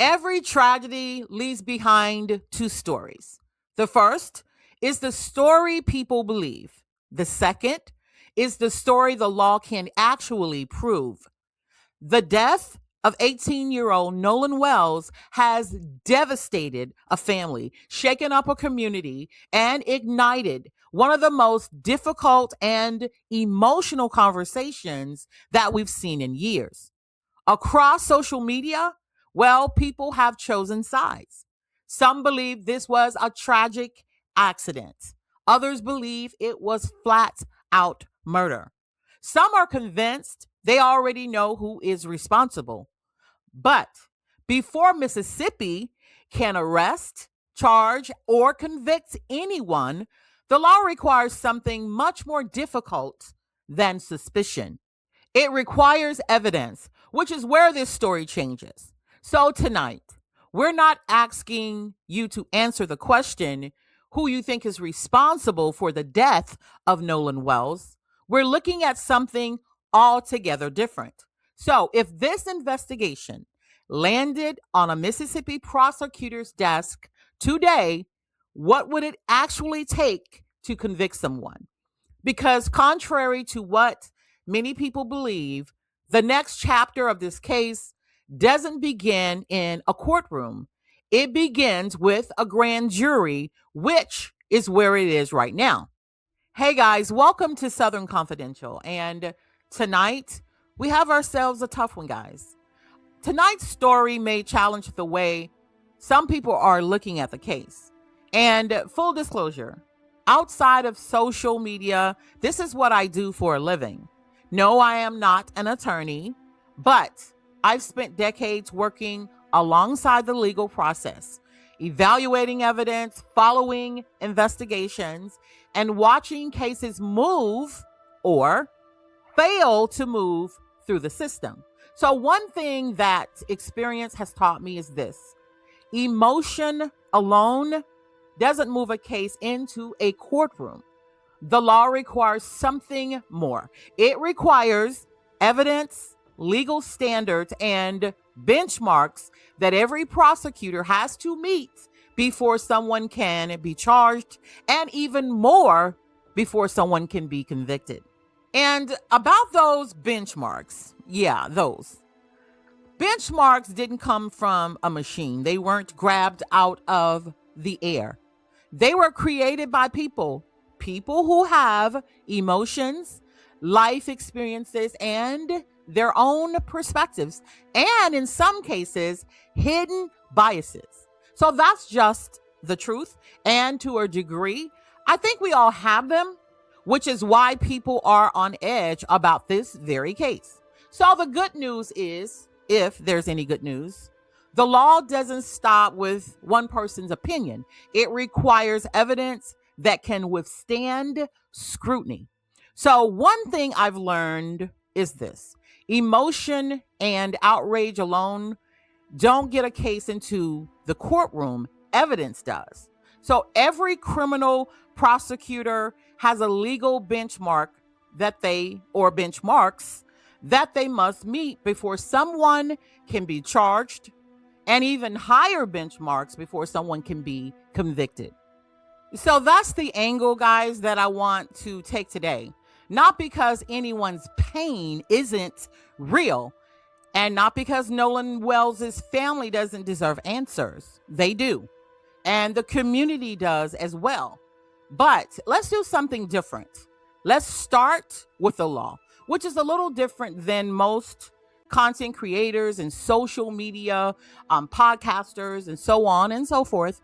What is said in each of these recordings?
Every tragedy leaves behind two stories. The first is the story people believe. The second is the story the law can actually prove. The death of 18-year-old Nolan Wells has devastated a family, shaken up a community, and ignited one of the most difficult and emotional conversations that we've seen in years. Across social media, well, people have chosen sides. Some believe this was a tragic accident. Others believe it was flat out murder. Some are convinced they already know who is responsible. But before Mississippi can arrest, charge, or convict anyone, the law requires something much more difficult than suspicion. It requires evidence, which is where this story changes. So tonight, we're not asking you to answer the question who you think is responsible for the death of Nolan Wells. We're looking at something altogether different. So, if this investigation landed on a Mississippi prosecutor's desk today, what would it actually take to convict someone? Because, contrary to what many people believe, the next chapter of this case doesn't begin in a courtroom. It begins with a grand jury, which is where it is right now. Hey guys, welcome to Southern Confidential. And tonight, we have ourselves a tough one, guys. Tonight's story may challenge the way some people are looking at the case. And full disclosure, outside of social media, this is what I do for a living. No, I am not an attorney, but I've spent decades working alongside the legal process, evaluating evidence, following investigations, and watching cases move or fail to move through the system. So one thing that experience has taught me is this: emotion alone doesn't move a case into a courtroom. The law requires something more. It requires evidence, legal standards, and benchmarks that every prosecutor has to meet before someone can be charged, and even more before someone can be convicted. And about those benchmarks, those benchmarks didn't come from a machine. They weren't grabbed out of the air. They were created by people who have emotions, life experiences, and their own perspectives, and in some cases, hidden biases. So that's just the truth. And to a degree, I think we all have them, which is why people are on edge about this very case. So the good news is, if there's any good news, the law doesn't stop with one person's opinion. It requires evidence that can withstand scrutiny. So one thing I've learned is this: emotion and outrage alone don't get a case into the courtroom. Evidence does. So every criminal prosecutor has a legal benchmark benchmarks that they must meet before someone can be charged, and even higher benchmarks before someone can be convicted. So that's the angle, guys, that I want to take today. Not because anyone's pain isn't real, and not because Nolan Wells' family doesn't deserve answers. They do. And the community does as well. But let's do something different. Let's start with the law, which is a little different than most content creators and social media, podcasters, and so on and so forth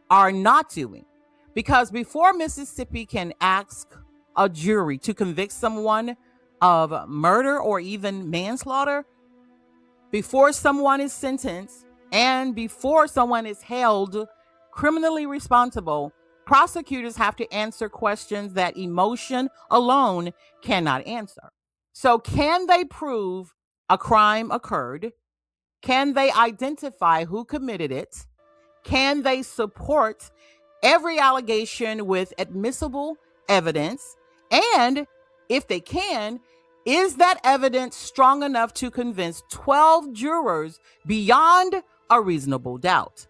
are not doing. Because before Mississippi can ask a jury to convict someone of murder or even manslaughter, before someone is sentenced and before someone is held criminally responsible, prosecutors have to answer questions that emotion alone cannot answer. So can they prove a crime occurred? Can they identify who committed it? Can they support every allegation with admissible evidence? And if they can, is that evidence strong enough to convince 12 jurors beyond a reasonable doubt.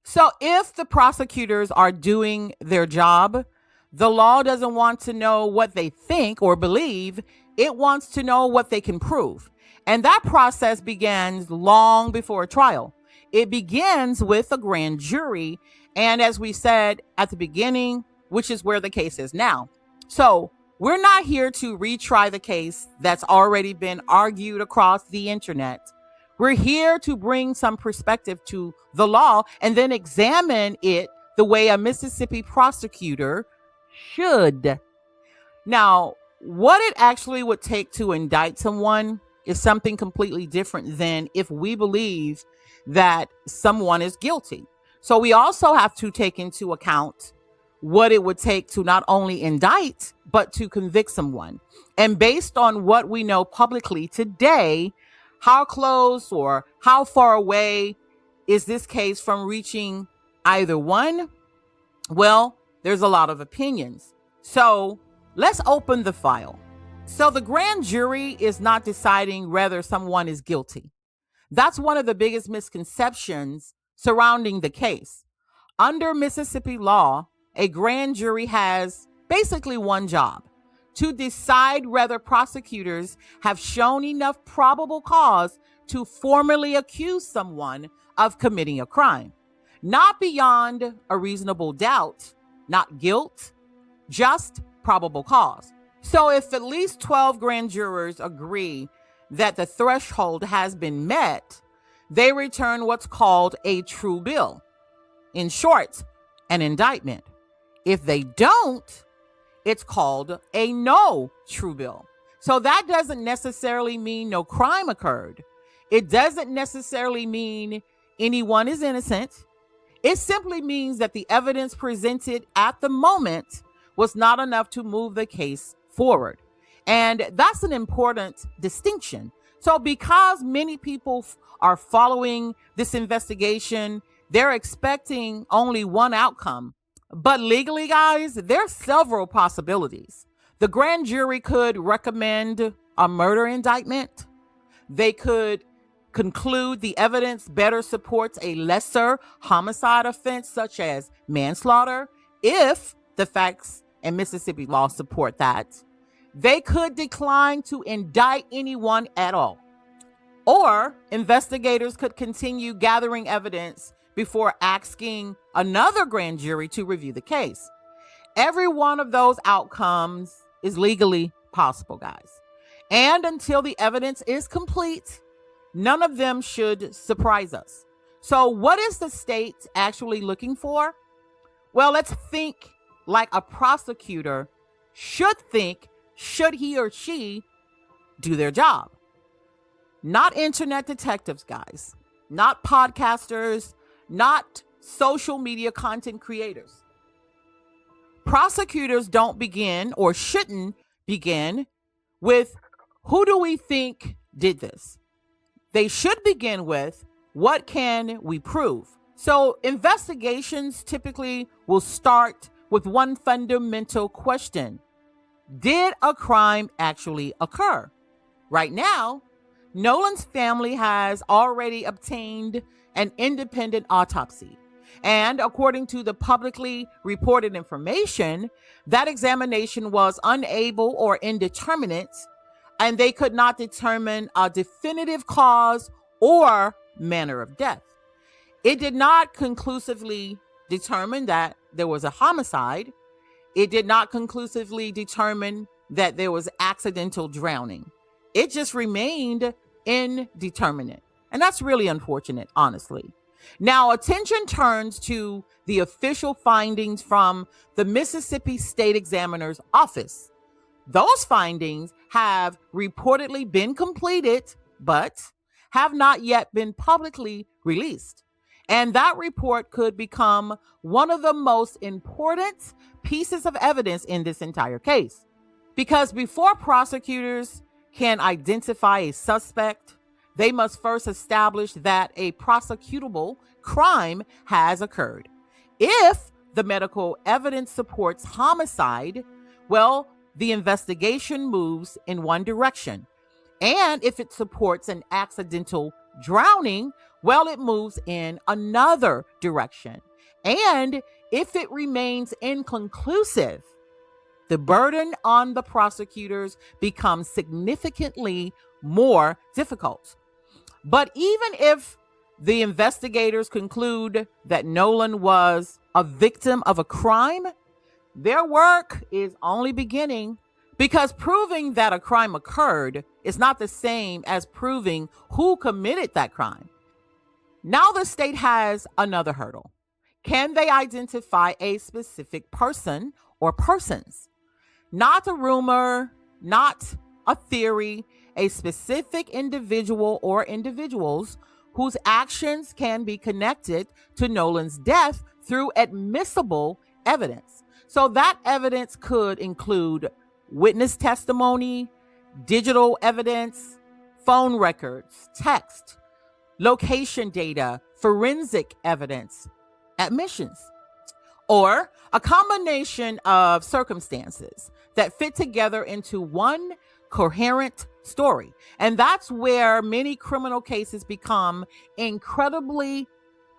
So if the prosecutors are doing their job, the law doesn't want to know what they think or believe. It wants to know what they can prove. And that process begins long before a trial. It begins with a grand jury. And as we said at the beginning, which is where the case is now. So we're not here to retry the case that's already been argued across the internet. We're here to bring some perspective to the law and then examine it the way a Mississippi prosecutor should. Now, what it actually would take to indict someone is something completely different than if we believe that someone is guilty. So we also have to take into account what it would take to not only indict, but to convict someone. And based on what we know publicly today, how close or how far away is this case from reaching either one? Well, there's a lot of opinions. So let's open the file. So the grand jury is not deciding whether someone is guilty. That's one of the biggest misconceptions surrounding the case. Under Mississippi law, a grand jury has basically one job: to decide whether prosecutors have shown enough probable cause to formally accuse someone of committing a crime. Not beyond a reasonable doubt, not guilt, just probable cause. So if at least 12 grand jurors agree that the threshold has been met, they return what's called a true bill. In short, an indictment. If they don't, it's called a no true bill. So that doesn't necessarily mean no crime occurred. It doesn't necessarily mean anyone is innocent. It simply means that the evidence presented at the moment was not enough to move the case forward. And that's an important distinction. So because many people are following this investigation, they're expecting only one outcome. But legally, guys, there are several possibilities. The grand jury could recommend a murder indictment. They could conclude the evidence better supports a lesser homicide offense, such as manslaughter, if the facts and Mississippi law support that. They could decline to indict anyone at all. Or investigators could continue gathering evidence before asking another grand jury to review the case. Every one of those outcomes is legally possible, guys. And until the evidence is complete, none of them should surprise us. So what is the state actually looking for? Well, let's think like a prosecutor should think, should he or she do their job. Not internet detectives, guys. Not podcasters. Not social media content creators. Prosecutors don't begin or shouldn't begin with who do we think did this? They should begin with what can we prove? So investigations typically will start with one fundamental question. Did a crime actually occur? Right now, Nolan's family has already obtained an independent autopsy. And according to the publicly reported information, that examination was unable or indeterminate, and they could not determine a definitive cause or manner of death. It did not conclusively determine that there was a homicide. It did not conclusively determine that there was accidental drowning. It just remained indeterminate. And that's really unfortunate, honestly. Now, attention turns to the official findings from the Mississippi State Examiner's Office. Those findings have reportedly been completed, but have not yet been publicly released. And that report could become one of the most important pieces of evidence in this entire case. Because before prosecutors can identify a suspect, they must first establish that a prosecutable crime has occurred. If the medical evidence supports homicide, well, the investigation moves in one direction. And if it supports an accidental drowning, Well, it moves in another direction. And if it remains inconclusive, the burden on the prosecutors becomes significantly more difficult. But even if the investigators conclude that Nolan was a victim of a crime, their work is only beginning, because proving that a crime occurred is not the same as proving who committed that crime. Now the state has another hurdle. Can they identify a specific person or persons? Not a rumor, not a theory, a specific individual or individuals whose actions can be connected to Nolan's death through admissible evidence. So that evidence could include witness testimony, digital evidence, phone records, text, location data, forensic evidence, admissions, or a combination of circumstances that fit together into one coherent story. And that's where many criminal cases become incredibly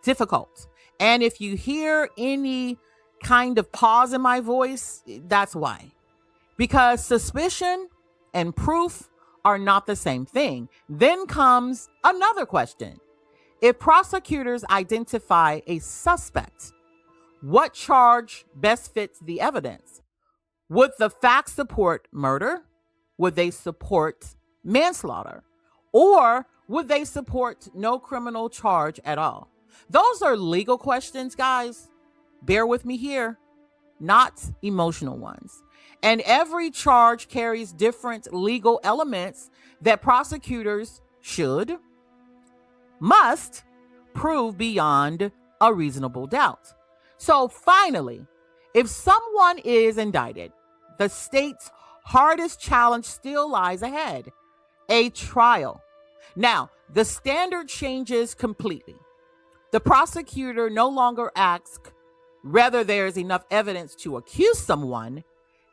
difficult. And if you hear any kind of pause in my voice, that's why. Because suspicion and proof are not the same thing. Then comes another question. If prosecutors identify a suspect, what charge best fits the evidence? Would the facts support murder? Would they support manslaughter? Or would they support no criminal charge at all? Those are legal questions, guys. Bear with me here, not emotional ones. And every charge carries different legal elements that prosecutors must prove beyond a reasonable doubt. So finally, if someone is indicted, the state's hardest challenge still lies ahead: a trial. Now, the standard changes completely. The prosecutor no longer asks whether there is enough evidence to accuse someone.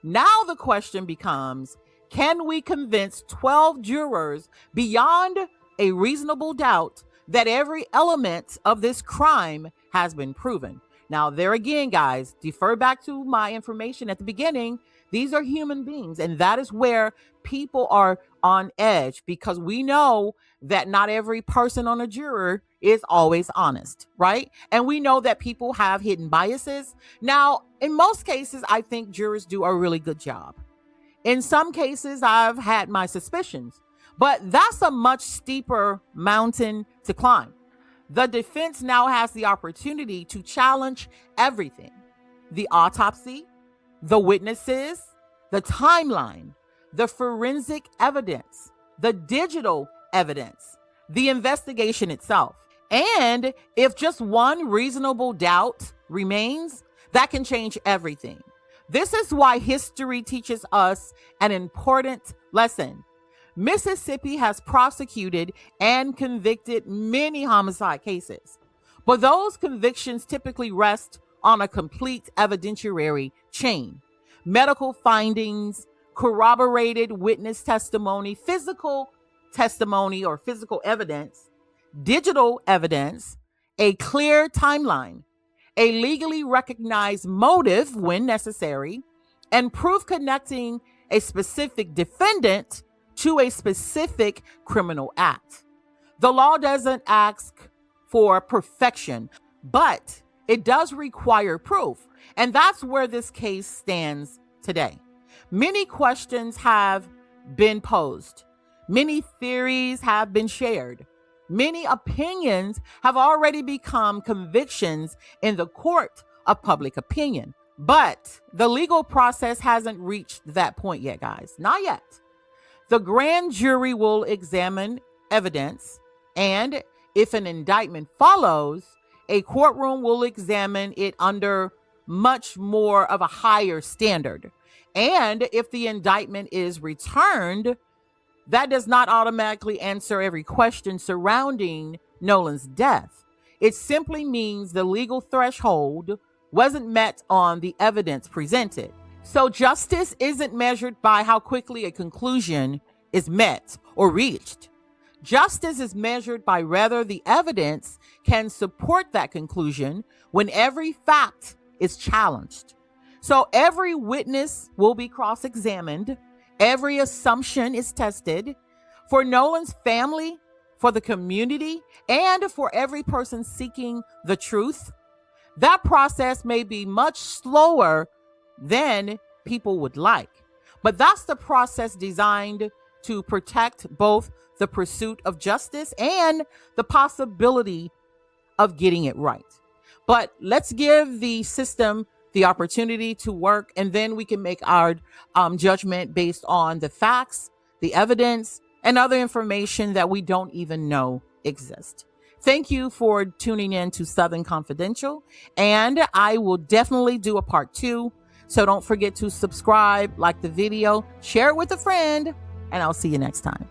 Now the question becomes, can we convince 12 jurors beyond a reasonable doubt that every element of this crime has been proven? Now, there again, guys, defer back to my information at the beginning. These are human beings, and that is where people are on edge, because we know that not every person on a juror is always honest, right? And we know that people have hidden biases. Now, in most cases, I think jurors do a really good job. In some cases, I've had my suspicions, but that's a much steeper mountain to climb. The defense now has the opportunity to challenge everything: the autopsy, the witnesses, the timeline, the forensic evidence, the digital evidence, the investigation itself. And if just one reasonable doubt remains, that can change everything. This is why history teaches us an important lesson. Mississippi has prosecuted and convicted many homicide cases, but those convictions typically rest on a complete evidentiary chain: medical findings, corroborated witness testimony, physical testimony or physical evidence, digital evidence, a clear timeline, a legally recognized motive when necessary, and proof connecting a specific defendant to a specific criminal act. The law doesn't ask for perfection, but it does require proof. And that's where this case stands today. Many questions have been posed. Many theories have been shared. Many opinions have already become convictions in the court of public opinion. But the legal process hasn't reached that point yet, guys. Not yet. The grand jury will examine evidence, and if an indictment follows, a courtroom will examine it under much more of a higher standard. And if the indictment is returned, that does not automatically answer every question surrounding Nolan's death. It simply means the legal threshold wasn't met on the evidence presented. So justice isn't measured by how quickly a conclusion is met or reached. Justice is measured by whether the evidence can support that conclusion when every fact is challenged. So every witness will be cross-examined. Every assumption is tested. For Nolan's family, for the community, and for every person seeking the truth, that process may be much slower than people would like. But that's the process designed to protect both the pursuit of justice and the possibility of getting it right. But let's give the system the opportunity to work, and then we can make our judgment based on the facts, the evidence, and other information that we don't even know exist. Thank you for tuning in to Southern Confidential, and I will definitely do a part 2. So don't forget to subscribe, like the video, share it with a friend, and I'll see you next time.